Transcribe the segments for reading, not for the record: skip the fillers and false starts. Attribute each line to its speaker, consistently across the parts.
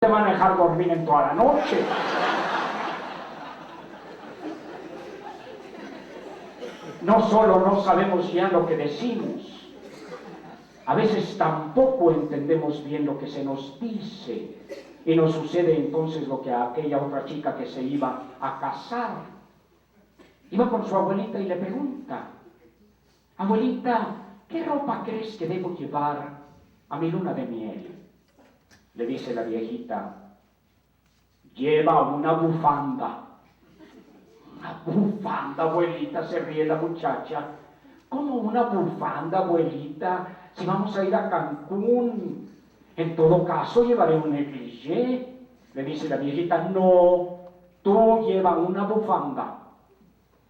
Speaker 1: te van a dejar dormir en toda la noche. No solo no sabemos ya lo que decimos, a veces tampoco entendemos bien lo que se nos dice, y nos sucede entonces lo que a aquella otra chica que se iba a casar. Iba con su abuelita y le pregunta: abuelita, ¿qué ropa crees que debo llevar a mi luna de miel? Le dice la viejita: lleva una bufanda. Una bufanda, abuelita, se ríe la muchacha. ¿Cómo una bufanda, abuelita? Si vamos a ir a Cancún. En todo caso, llevaré un negligé. Le dice la viejita: no, tú lleva una bufanda.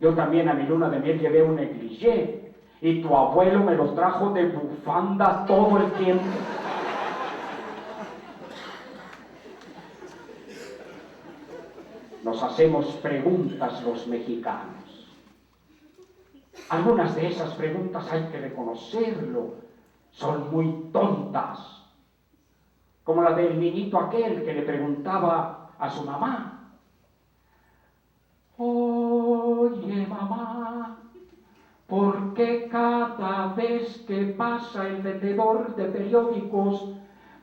Speaker 1: Yo también a mi luna de miel llevé un negligé. Y tu abuelo me lo trajo de bufanda todo el tiempo. Nos hacemos preguntas los mexicanos. Algunas de esas preguntas, hay que reconocerlo, son muy tontas. Como la del niñito aquel que le preguntaba a su mamá: oye, mamá, ¿por qué cada vez que pasa el vendedor de periódicos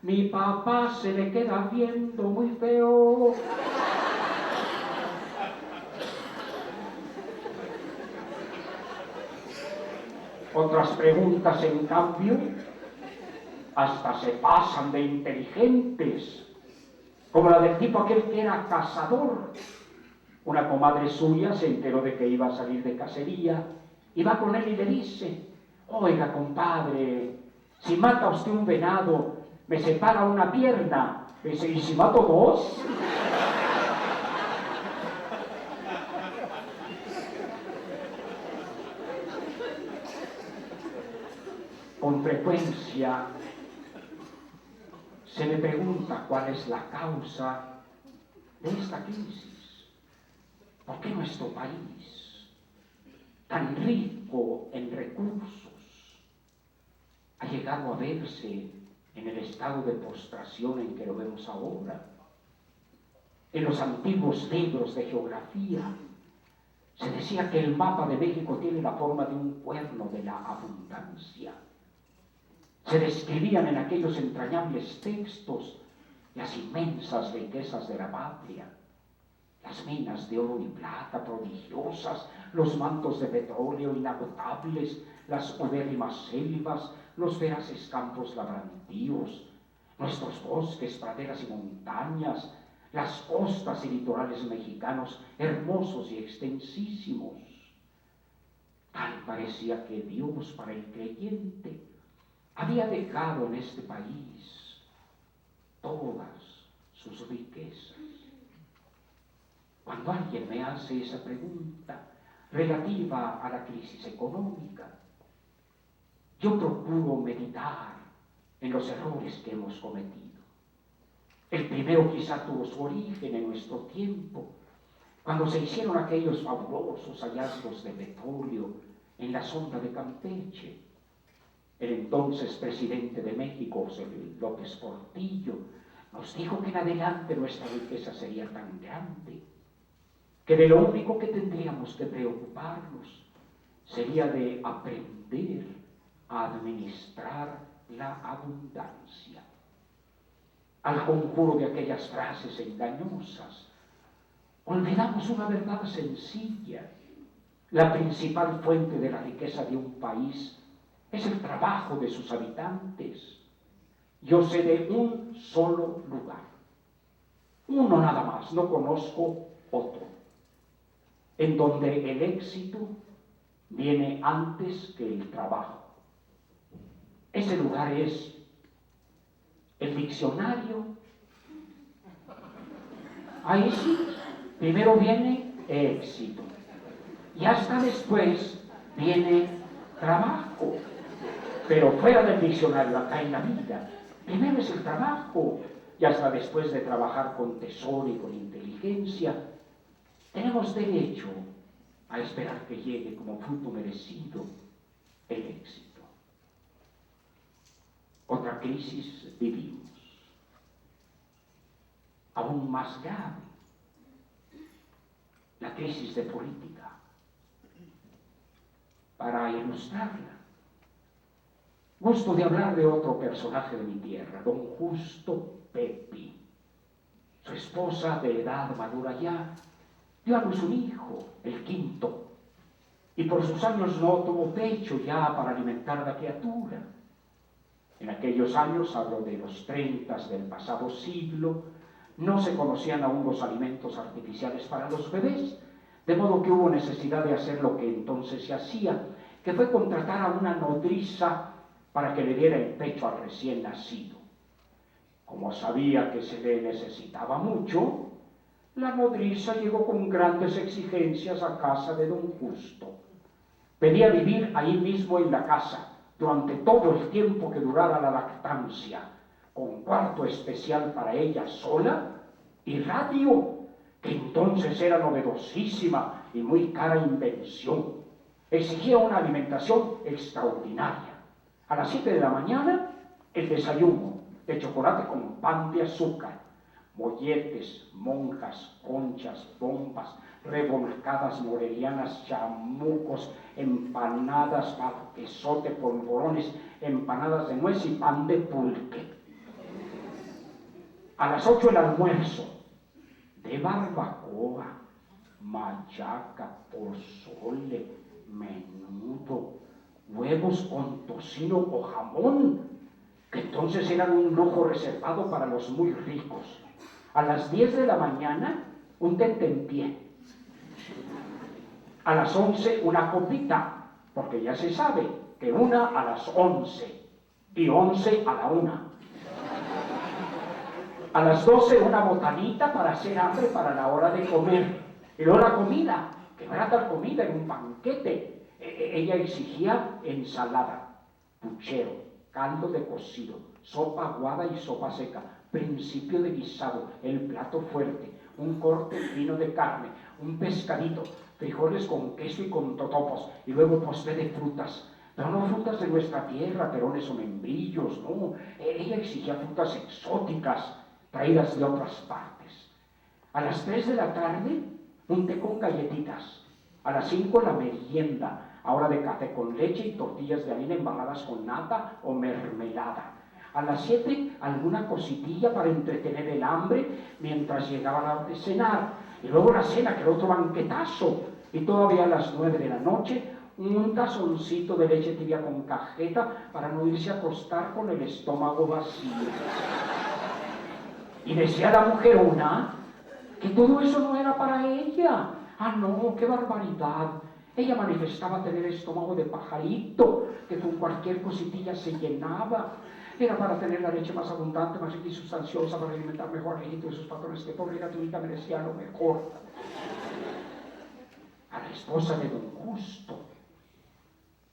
Speaker 1: mi papá se le queda viendo muy feo? Otras preguntas, en cambio, hasta se pasan de inteligentes, como la del tipo aquel que era cazador. Una comadre suya se enteró de que iba a salir de cacería y va con él y le dice: oiga, compadre, si mata usted un venado, me separa una pierna. Le dice: ¿y si mato dos? Con frecuencia se me pregunta cuál es la causa de esta crisis. ¿Por qué nuestro país, tan rico en recursos, ha llegado a verse en el estado de postración en que lo vemos ahora? En los antiguos libros de geografía se decía que el mapa de México tiene la forma de un cuerno de la abundancia. Se describían en aquellos entrañables textos las inmensas riquezas de la patria, las minas de oro y plata prodigiosas, los mantos de petróleo inagotables, las ubérrimas selvas, los veraces campos labrantíos, nuestros bosques, praderas y montañas, las costas y litorales mexicanos hermosos y extensísimos. Tal parecía que Dios, para el creyente, había dejado en este país todas sus riquezas. Cuando alguien me hace esa pregunta relativa a la crisis económica, yo procuro meditar en los errores que hemos cometido. El primero quizá tuvo su origen en nuestro tiempo, cuando se hicieron aquellos fabulosos hallazgos de petróleo en la sonda de Campeche. El entonces presidente de México, José López Portillo, nos dijo que en adelante nuestra riqueza sería tan grande que de lo único que tendríamos que preocuparnos sería de aprender a administrar la abundancia. Al conjuro de aquellas frases engañosas, olvidamos una verdad sencilla. La principal fuente de la riqueza de un país es el trabajo de sus habitantes. Yo sé de un solo lugar, uno nada más, no conozco otro, en donde el éxito viene antes que el trabajo. Ese lugar es el diccionario. Ahí sí, primero viene éxito y hasta después viene trabajo. Pero fuera del diccionario, acá en la vida, primero es el trabajo, y hasta después de trabajar con tesón y con inteligencia, tenemos derecho a esperar que llegue como fruto merecido el éxito. Otra crisis vivimos. aún más grave, la crisis de política. Para ilustrarla, gusto de hablar de otro personaje de mi tierra, don Justo Pepi. Su esposa, de edad madura ya, dio a luz un hijo, el quinto, y por sus años no tuvo pecho ya para alimentar a la criatura. En aquellos años, hablo de los 30 del pasado siglo, no se conocían aún los alimentos artificiales para los bebés, de modo que hubo necesidad de hacer lo que entonces se hacía, que fue contratar a una nodriza para que le diera el pecho al recién nacido. Como sabía que se le necesitaba mucho, la nodriza llegó con grandes exigencias a casa de don Justo. Pedía vivir ahí mismo en la casa durante todo el tiempo que durara la lactancia, con cuarto especial para ella sola y radio, que entonces era novedosísima y muy cara invención. Exigía una alimentación extraordinaria. A las 7 de la mañana, el desayuno de chocolate con pan de azúcar, molletes, monjas, conchas, bombas, revolcadas morelianas, chamucos, empanadas, quesote, polvorones, empanadas de nuez y pan de pulque. A las 8 el almuerzo, de barbacoa, machaca, pozole, menudo, huevos con tocino o jamón, que entonces eran un lujo reservado para los muy ricos. A las 10 de la mañana, un tentempié. A las 11, una copita, porque ya se sabe que una a las 11 y 11 a la 1. A las 12, una botanita para hacer hambre para la hora de comer. Y luego la comida, que no era tal comida, era un banquete. Ella exigía ensalada, puchero, caldo de cocido, sopa aguada y sopa seca, principio de guisado, el plato fuerte, un corte fino de carne, un pescadito, frijoles con queso y con totopos, y luego postre de frutas. Pero no frutas de nuestra tierra, perones o membrillos, no. Ella exigía frutas exóticas, traídas de otras partes. A las 3 de la tarde, un té con galletitas. A las 5, la merienda, ahora de café con leche y tortillas de harina embarradas con nata o mermelada. A las 7, alguna cositilla para entretener el hambre mientras llegaba la hora de cenar. Y luego la cena, que era otro banquetazo. Y todavía a las 9 de la noche, un tazoncito de leche tibia con cajeta para no irse a acostar con el estómago vacío. Y decía la mujerona que todo eso no era para ella. Ah, no, qué barbaridad. Ella manifestaba tener estómago de pajarito, que con cualquier cositilla se llenaba. Era para tener la leche más abundante, más rica y sustanciosa, para alimentar mejor al hijito de sus patrones, que pobre gratuita merecía lo mejor. A la esposa de don Justo,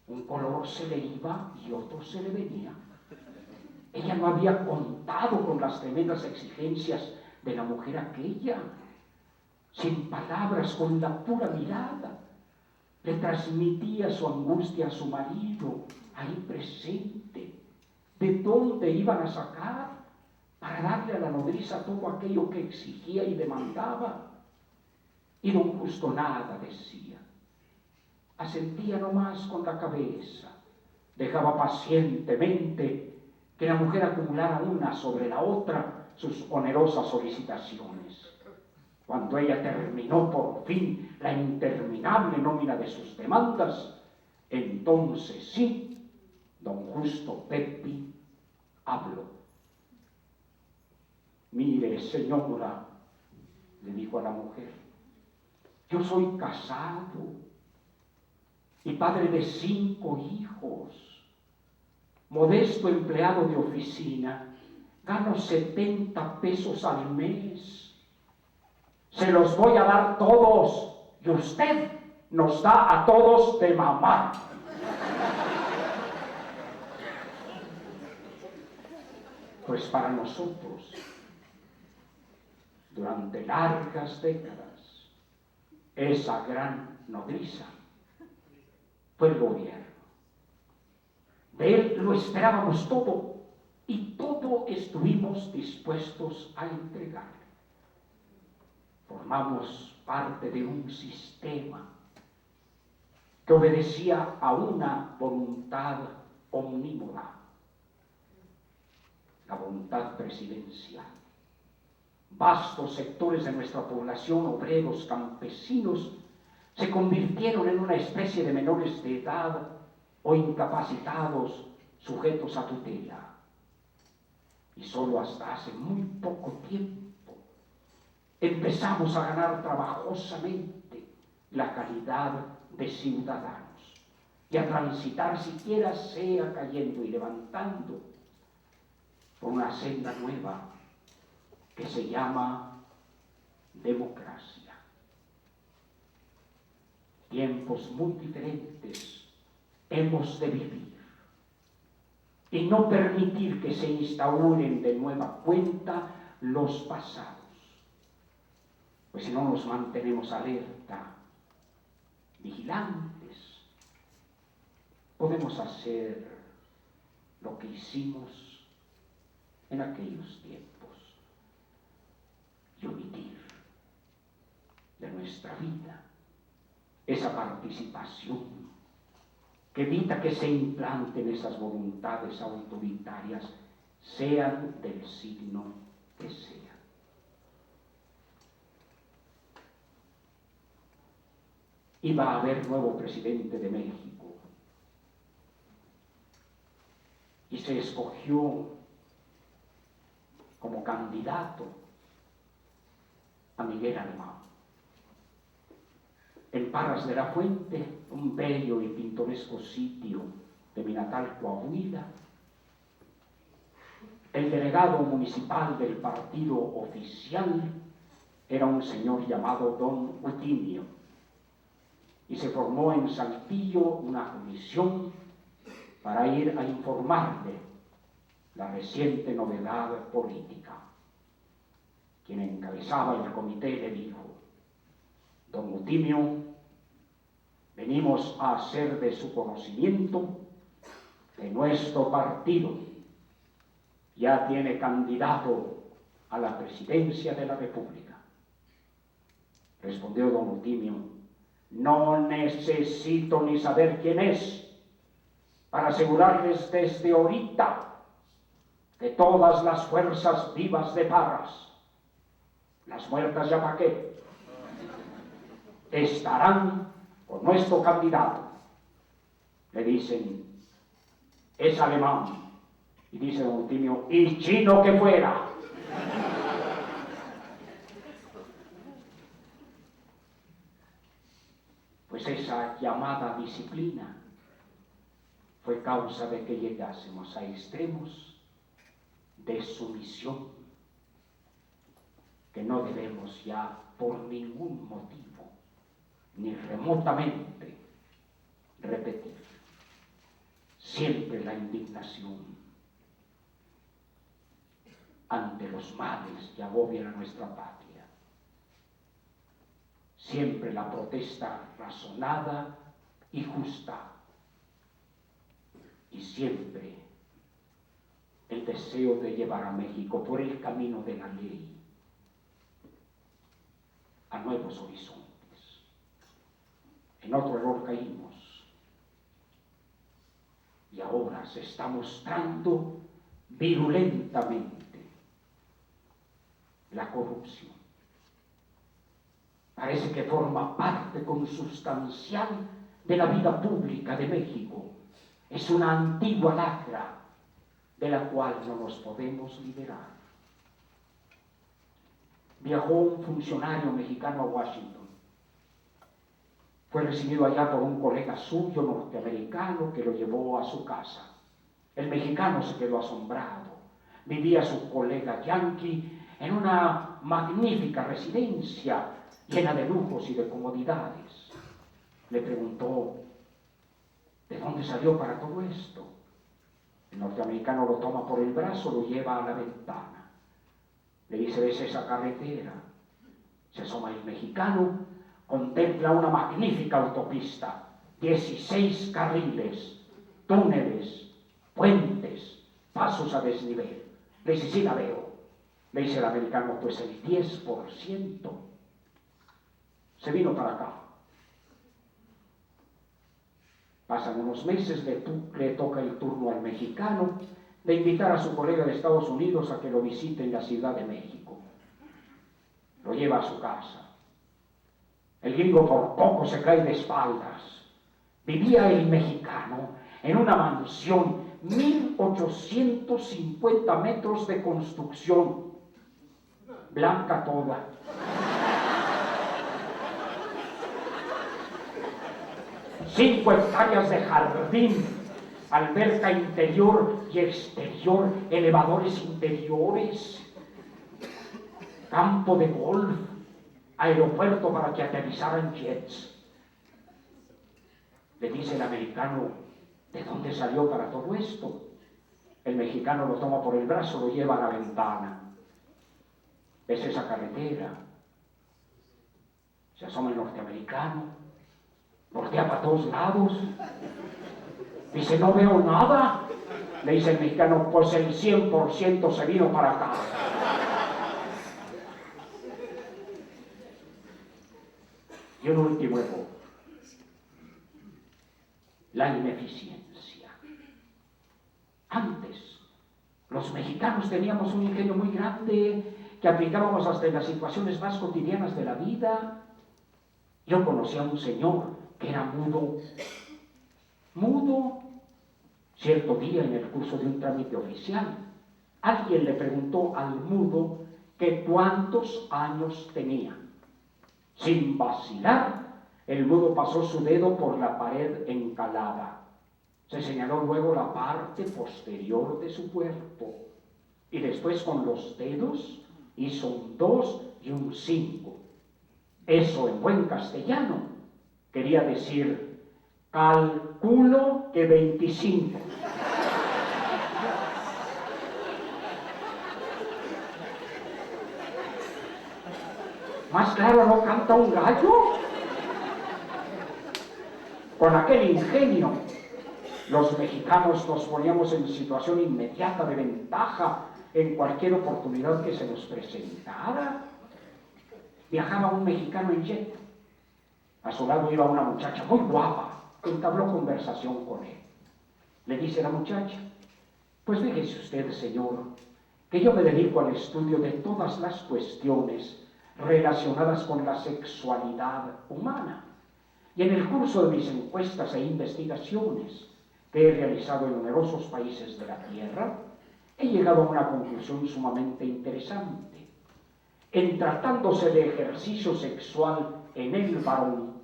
Speaker 1: un color se le iba y otro se le venía. Ella no había contado con las tremendas exigencias de la mujer aquella. Sin palabras, con la pura mirada, le transmitía su angustia a su marido, ahí presente. ¿De dónde iban a sacar para darle a la nodriza todo aquello que exigía y demandaba? Y don Justo nada decía. Asentía nomás con la cabeza. Dejaba pacientemente que la mujer acumulara una sobre la otra sus onerosas solicitaciones. Cuando ella terminó por fin la interminable nómina de sus demandas, entonces sí, don Justo Pepi habló. Mire, señora, le dijo a la mujer, yo soy casado y padre de 5 hijos. Modesto empleado de oficina, gano 70 pesos al mes. Se los voy a dar todos y usted nos da a todos de mamá. Pues para nosotros, durante largas décadas, esa gran nodriza fue el gobierno. De él lo esperábamos todo y todo estuvimos dispuestos a entregarle. Formamos parte de un sistema que obedecía a una voluntad omnímoda, la voluntad presidencial. Vastos sectores de nuestra población, obreros, campesinos, se convirtieron en una especie de menores de edad o incapacitados sujetos a tutela. Y solo hasta hace muy poco tiempo empezamos a ganar trabajosamente la calidad de ciudadanos y a transitar, siquiera sea cayendo y levantando, por una senda nueva que se llama democracia. Tiempos muy diferentes hemos de vivir y no permitir que se instauren de nueva cuenta los pasados, pues si no nos mantenemos alerta, vigilantes, podemos hacer lo que hicimos en aquellos tiempos y omitir de nuestra vida esa participación que evita que se implanten esas voluntades autoritarias, sean del signo que sean. Iba a haber nuevo presidente de México y se escogió como candidato a Miguel Alemán. En Parras de la Fuente, un bello y pintoresco sitio de mi natal Coahuila, el delegado municipal del partido oficial era un señor llamado don Utimio, y se formó en Saltillo una comisión para ir a informarle la reciente novedad política. Quien encabezaba el comité le dijo: don Utimio, venimos a hacer de su conocimiento que nuestro partido ya tiene candidato a la presidencia de la República. Respondió don Utimio: no necesito ni saber quién es para asegurarles desde ahorita que todas las fuerzas vivas de Parras, las muertas ya pa' qué, estarán con nuestro candidato. Le dicen: es alemán. Y dice don Utimio: y chino que fuera. Pues esa llamada disciplina fue causa de que llegásemos a extremos de sumisión que no debemos ya por ningún motivo ni remotamente repetir. Siempre la indignación ante los males que agobian a nuestra patria. Siempre la protesta razonada y justa. Y siempre el deseo de llevar a México por el camino de la ley a nuevos horizontes. En otro error caímos y ahora se está mostrando virulentamente la corrupción. Parece que forma parte consustancial de la vida pública de México. Es una antigua lacra de la cual no nos podemos liberar. Viajó un funcionario mexicano a Washington. Fue recibido allá por un colega suyo norteamericano que lo llevó a su casa. El mexicano se quedó asombrado. Vivía su colega yanqui en una magnífica residencia llena de lujos y de comodidades. Le preguntó: ¿de dónde salió para todo esto? El norteamericano lo toma por el brazo, lo lleva a la ventana. Le dice: ¿ves esa carretera? Se asoma el mexicano, contempla una magnífica autopista, 16 carriles, túneles, puentes, pasos a desnivel. Le dice: sí la veo. Le dice el americano: pues el 10%. se vino para acá. Pasan unos meses, le toca el turno al mexicano de invitar a su colega de Estados Unidos a que lo visite en la Ciudad de México. Lo lleva a su casa. El gringo por poco se cae de espaldas. Vivía el mexicano en una mansión, 1850 metros de construcción, blanca toda. Cinco hectáreas de jardín, alberca interior y exterior, elevadores interiores, campo de golf, aeropuerto para que aterrizaran jets. Le dice el americano, ¿de dónde salió para todo esto? El mexicano lo toma por el brazo, lo lleva a la ventana. ¿Ves esa carretera? Se asoma el norteamericano, voltea para todos lados. Dice, no veo nada. Le dice el mexicano, pues el 100% se vino para acá. Y un último error, la ineficiencia. Antes, los mexicanos teníamos un ingenio muy grande que aplicábamos hasta en las situaciones más cotidianas de la vida. Yo conocí a un señor que era mudo. Cierto día en el curso de un trámite oficial, alguien le preguntó al mudo que cuántos años tenía. Sin vacilar, el mudo pasó su dedo por la pared encalada. Se señaló luego la parte posterior de su cuerpo y después con los dedos hizo un 2 y un 5. Eso en buen castellano quería decir, calculo que 25. Más claro no canta un gallo. Con aquel ingenio, los mexicanos nos poníamos en situación inmediata de ventaja en cualquier oportunidad que se nos presentara. Viajaba un mexicano en jet. A su lado iba una muchacha muy guapa, que entabló conversación con él. Le dice la muchacha, pues fíjese usted, señor, que yo me dedico al estudio de todas las cuestiones relacionadas con la sexualidad humana. Y en el curso de mis encuestas e investigaciones que he realizado en numerosos países de la Tierra, he llegado a una conclusión sumamente interesante. En tratándose de ejercicio sexual en el varón,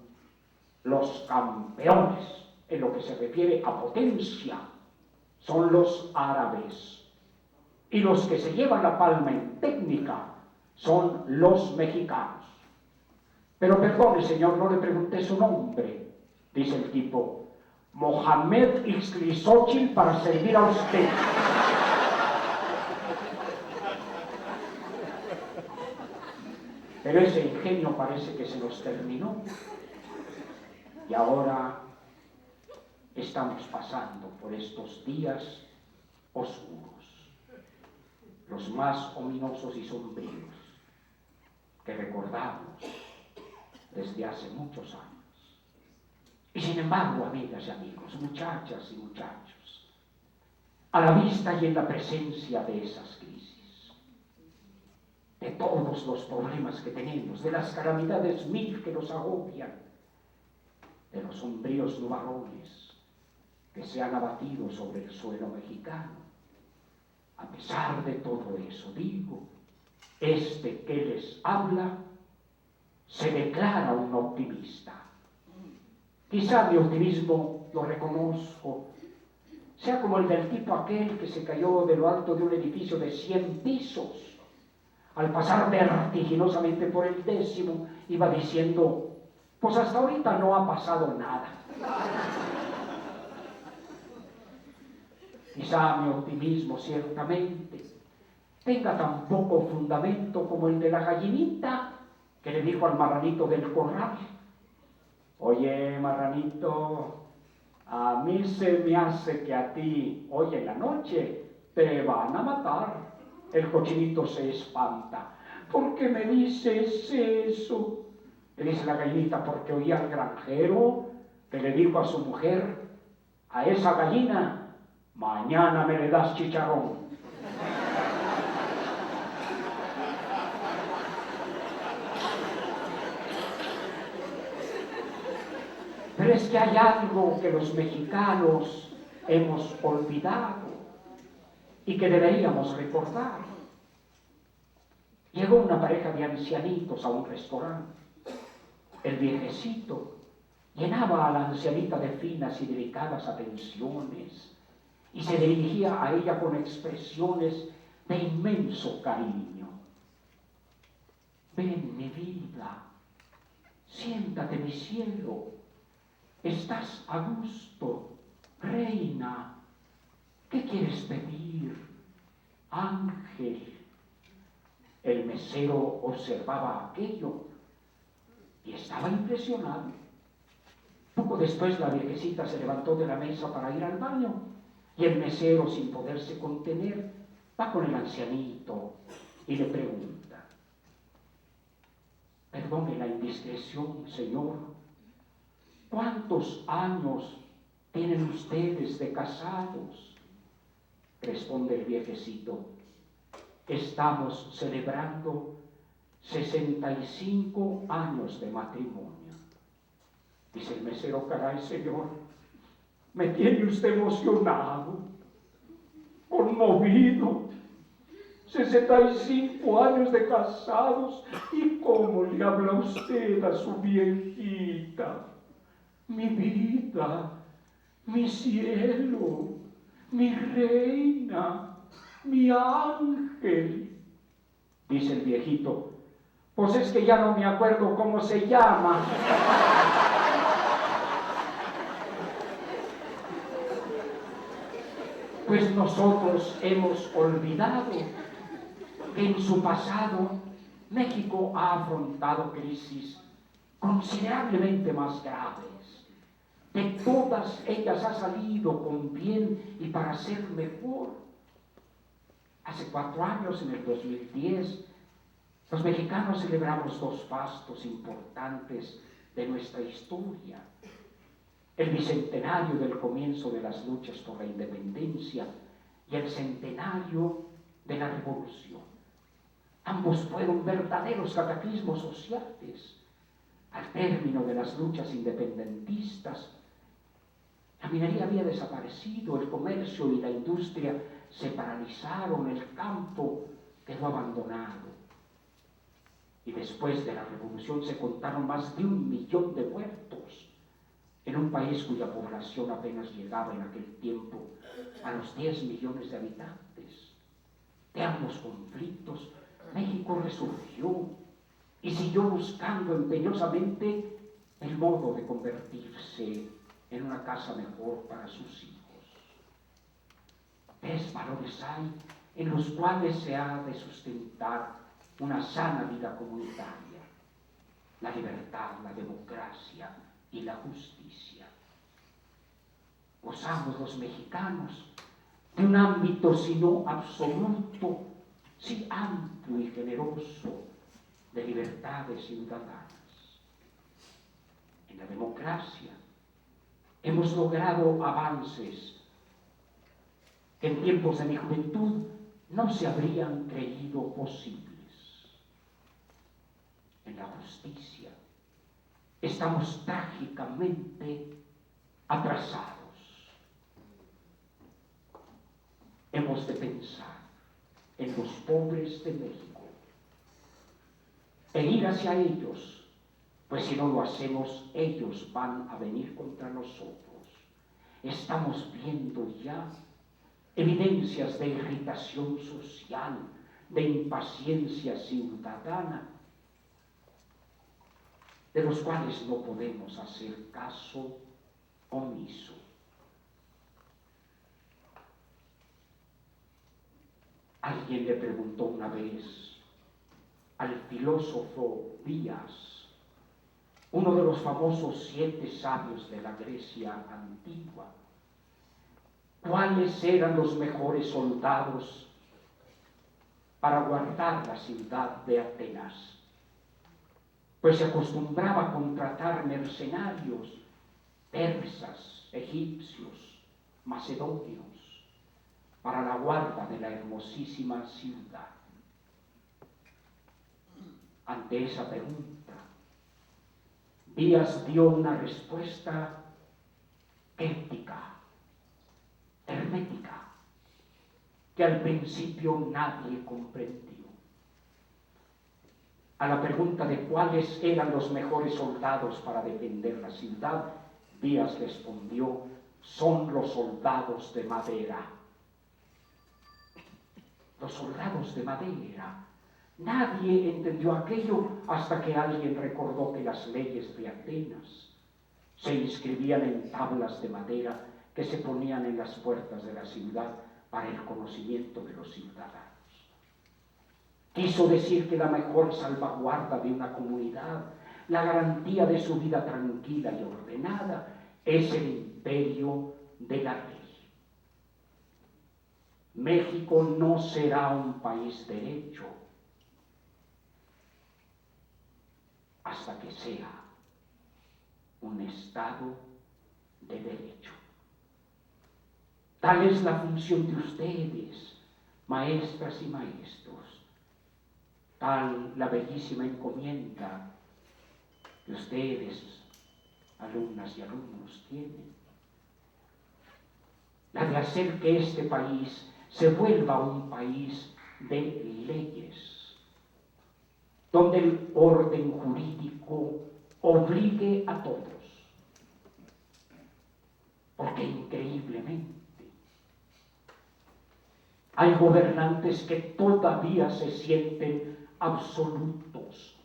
Speaker 1: los campeones en lo que se refiere a potencia son los árabes, y los que se llevan la palma en técnica son los mexicanos. Pero perdone, señor, no le pregunté su nombre. Dice el tipo, Mohamed Ixtlilxóchitl para servir a usted. Pero ese ingenio parece que se nos terminó. Y ahora estamos pasando por estos días oscuros, los más ominosos y sombríos que recordamos desde hace muchos años. Y sin embargo, amigas y amigos, muchachas y muchachos, a la vista y en la presencia de esas crisis, de todos los problemas que tenemos, de las calamidades mil que nos agobian, de los sombríos nubarrones que se han abatido sobre el suelo mexicano, a pesar de todo eso, digo, este que les habla se declara un optimista. Quizá mi optimismo, lo reconozco, sea como el del tipo aquel que se cayó de lo alto de un edificio de 100 pisos. Al pasar vertiginosamente por el 10º, iba diciendo, pues hasta ahorita no ha pasado nada. Quizá mi optimismo ciertamente tenga tan poco fundamento como el de la gallinita que le dijo al marranito del corral, oye, marranito, a mí se me hace que a ti, hoy en la noche, te van a matar. El cochinito se espanta. ¿Por qué me dices eso? Le dice la gallinita, porque oía al granjero que le dijo a su mujer, a esa gallina, mañana me le das chicharrón. Pero es que hay algo que los mexicanos hemos olvidado y que deberíamos recordar. Llegó una pareja de ancianitos a un restaurante. El viejecito llenaba a la ancianita de finas y delicadas atenciones y se dirigía a ella con expresiones de inmenso cariño. Ven, mi vida, siéntate, mi cielo, estás a gusto, reina, ¿qué quieres pedir, ángel? El mesero observaba aquello y estaba impresionado. Poco después la viejecita se levantó de la mesa para ir al baño y el mesero, sin poderse contener, va con el ancianito y le pregunta: perdone la indiscreción, señor, ¿cuántos años tienen ustedes de casados? Responde el viejecito: estamos celebrando 65 años de matrimonio. Dice el mesero: caray, señor, me tiene usted emocionado, conmovido. 65 años de casados, ¿y cómo le habla usted a su viejita? Mi vida, mi cielo, mi reina, mi ángel. Dice el viejito: pues es que ya no me acuerdo cómo se llama. Pues nosotros hemos olvidado que en su pasado México ha afrontado crisis considerablemente más graves. De todas ellas ha salido con bien y para ser mejor. Hace 4 años, en el 2010, los mexicanos celebramos 2 fastos importantes de nuestra historia: el bicentenario del comienzo de las luchas por la independencia y el centenario de la revolución. Ambos fueron verdaderos cataclismos sociales. Al término de las luchas independentistas, la minería había desaparecido, el comercio y la industria se paralizaron, el campo quedó abandonado. Y después de la revolución se contaron más de 1 millón de muertos en un país cuya población apenas llegaba en aquel tiempo a los 10 millones de habitantes. De ambos conflictos, México resurgió y siguió buscando empeñosamente el modo de convertirse en una casa mejor para sus hijos. 3 valores hay en los cuales se ha de sustentar una sana vida comunitaria: la libertad, la democracia y la justicia. Gozamos los mexicanos de un ámbito, si no absoluto, sí amplio y generoso, de libertades ciudadanas. En la democracia hemos logrado avances que en tiempos de mi juventud no se habrían creído posibles. En la justicia estamos trágicamente atrasados. Hemos de pensar en los pobres de México e ir hacia ellos, pues si no lo hacemos, ellos van a venir contra nosotros. Estamos viendo ya evidencias de irritación social, de impaciencia ciudadana, de los cuales no podemos hacer caso omiso. Alguien le preguntó una vez al filósofo Díaz, uno de los famosos 7 sabios de la Grecia antigua, cuáles eran los mejores soldados para guardar la ciudad de Atenas. pues se acostumbraba a contratar mercenarios persas, egipcios, macedonios, para la guarda de la hermosísima ciudad. Ante esa pregunta, Díaz dio una respuesta críptica, hermética, que al principio nadie comprendió. A la pregunta de cuáles eran los mejores soldados para defender la ciudad, Díaz respondió: son los soldados de madera. Los soldados de madera. Nadie entendió aquello hasta que alguien recordó que las leyes de Atenas se inscribían en tablas de madera que se ponían en las puertas de la ciudad para el conocimiento de los ciudadanos. Quiso decir que la mejor salvaguarda de una comunidad, la garantía de su vida tranquila y ordenada, es el imperio de la ley. México no será un país derecho hasta que sea un Estado de derecho. Tal es la función de ustedes, maestras y maestros, tal la bellísima encomienda que ustedes, alumnas y alumnos, tienen, la de hacer que este país se vuelva un país de leyes, donde el orden jurídico obligue a todos, porque increíblemente hay gobernantes que todavía se sienten absolutos.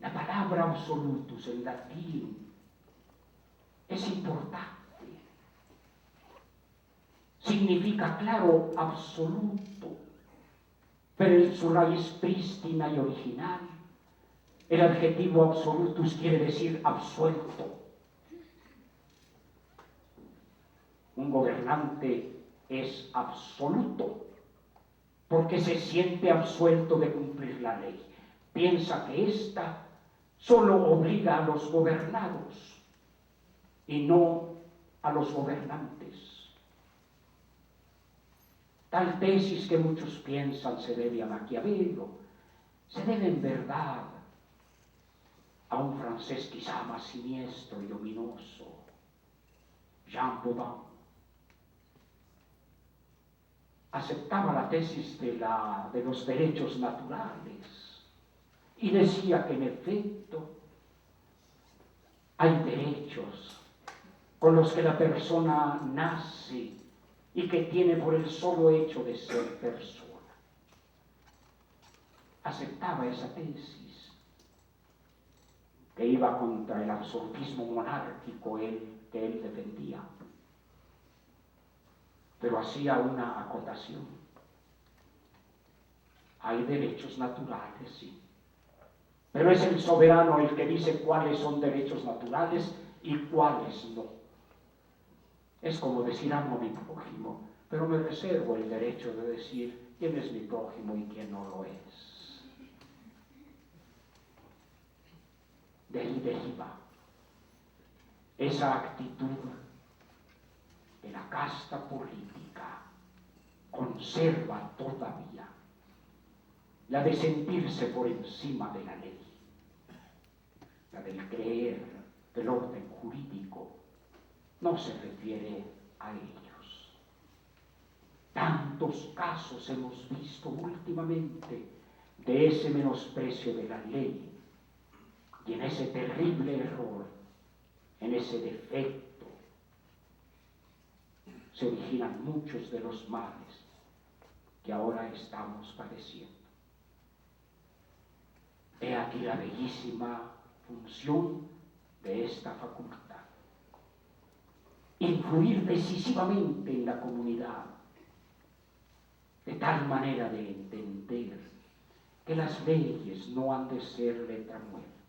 Speaker 1: La palabra absolutus en latín es importante. Significa, claro, absoluto, pero en su raíz prístina y original, el adjetivo absolutus quiere decir absuelto. Un gobernante es absoluto porque se siente absuelto de cumplir la ley. Piensa que ésta solo obliga a los gobernados y no a los gobernantes. Tal tesis que muchos piensan se debe a Maquiavelo, se debe en verdad a un francés quizá más siniestro y ominoso, Jean Baudin. Aceptaba la tesis de los derechos naturales y decía que en efecto hay derechos con los que la persona nace y que tiene por el solo hecho de ser persona. Aceptaba esa tesis que iba contra el absolutismo monárquico que él defendía, pero hacía una acotación. Hay derechos naturales, sí, pero es el soberano el que dice cuáles son derechos naturales y cuáles no. Es como decir: amo a mi prójimo, pero me reservo el derecho de decir quién es mi prójimo y quién no lo es. De ahí deriva esa actitud que la casta política conserva todavía, la de sentirse por encima de la ley, la del creer que el orden jurídico no se refiere a ellos. Tantos casos hemos visto últimamente de ese menosprecio de la ley y en ese terrible error, en ese defecto, se originan muchos de los males que ahora estamos padeciendo. He aquí la bellísima función de esta facultad: influir decisivamente en la comunidad, de tal manera de entender que las leyes no han de ser letra muerta,